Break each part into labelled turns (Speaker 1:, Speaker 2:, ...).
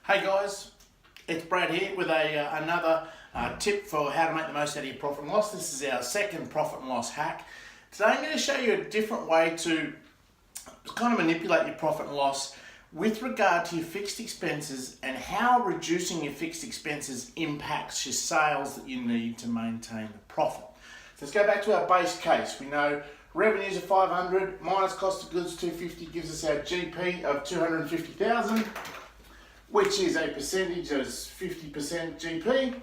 Speaker 1: Hey guys, it's Brad here with another tip for how to make the most out of your profit and loss. This is our second profit and loss hack. Today I'm going to show you a different way to kind of manipulate your profit and loss with regard to your fixed expenses and how reducing your fixed expenses impacts your sales that you need to maintain the profit. So let's go back to our base case. We know revenues of 500 minus cost of goods 250 gives us our GP of 250,000. Which is a percentage of 50% GP.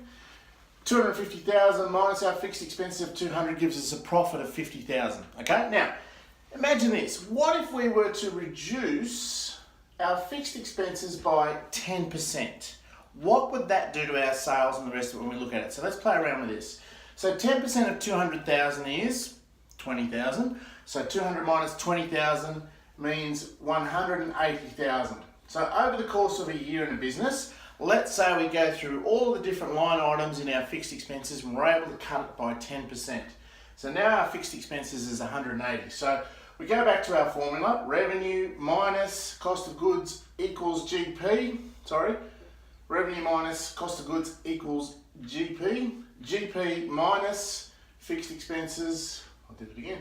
Speaker 1: 250,000 minus our fixed expenses of 200 gives us a profit of 50,000. Okay, now imagine this. What if we were to reduce our fixed expenses by 10%? What would that do to our sales and the rest of it when we look at it? So let's play around with this. So 10% of 200,000 is 20,000. So 200 minus 20,000 means 180,000. So over the course of a year in a business, let's say we go through all the different line items in our fixed expenses and we're able to cut it by 10%. So now our fixed expenses is 180. So we go back to our formula, revenue minus cost of goods equals GP. Revenue minus cost of goods equals GP. GP minus fixed expenses, I'll do it again,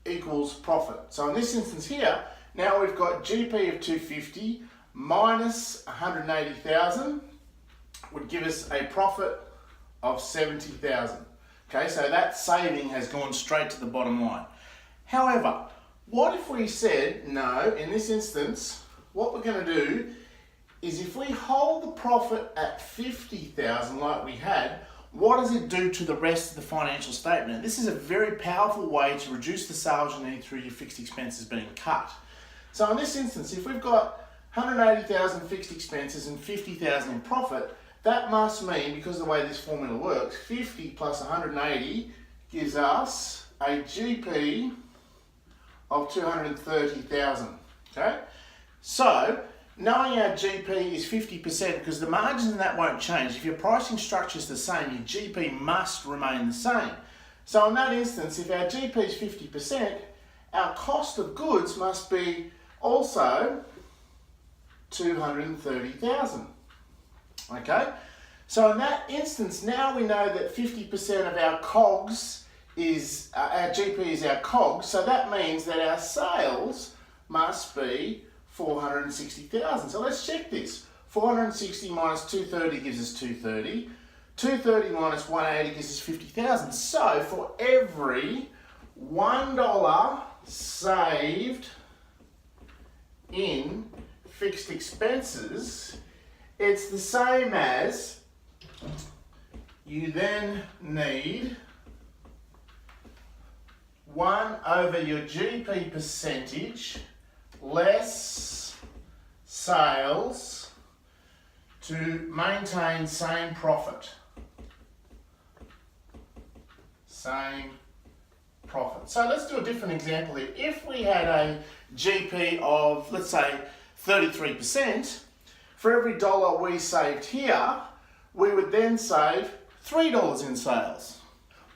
Speaker 1: equals profit. So in this instance here, now we've got GP of 250 minus 180,000 would give us a profit of 70,000. Okay, so that saving has gone straight to the bottom line. However, what if we said, no, in this instance, what we're going to do is if we hold the profit at 50,000 like we had, what does it do to the rest of the financial statement? This is a very powerful way to reduce the sales you need through your fixed expenses being cut. So in this instance, if we've got 180,000 fixed expenses and 50,000 in profit, that must mean, because of the way this formula works, 50 plus 180 gives us a GP of 230,000. Okay? So, knowing our GP is 50%, because the margins in that won't change, if your pricing structure is the same, your GP must remain the same. So in that instance, if our GP is 50%, our cost of goods must be also 230,000. Okay, so in that instance, now we know that 50% of our COGS is, our GP is our COGS, so that means that our sales must be 460,000. So let's check this. 460 minus 230 gives us 230. 230 minus 180 gives us 50,000. So for every $1 saved in fixed expenses, it's the same as you then need 1 over your GP percentage less sales to maintain same profit. Same profit. So let's do a different example here. If we had a GP of, let's say, 33%, for every dollar we saved here, we would then save $3 in sales.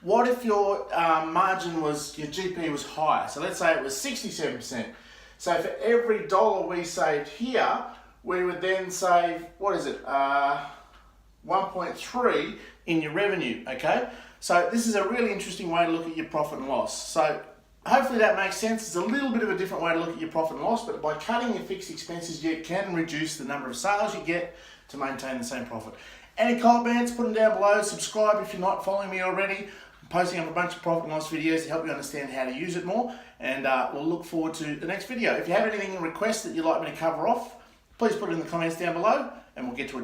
Speaker 1: What if your margin was, your GP was higher? So let's say it was 67%. So for every dollar we saved here, we would then save, 1.3 in your revenue, okay? So this is a really interesting way to look at your profit and loss. So hopefully that makes sense. It's a little bit of a different way to look at your profit and loss, but by cutting your fixed expenses, you can reduce the number of sales you get to maintain the same profit. Any comments, put them down below. Subscribe if you're not following me already. I'm posting up a bunch of profit and loss videos to help you understand how to use it more, and we'll look forward to the next video. If you have anything in request that you'd like me to cover off, please put it in the comments down below, and we'll get to it.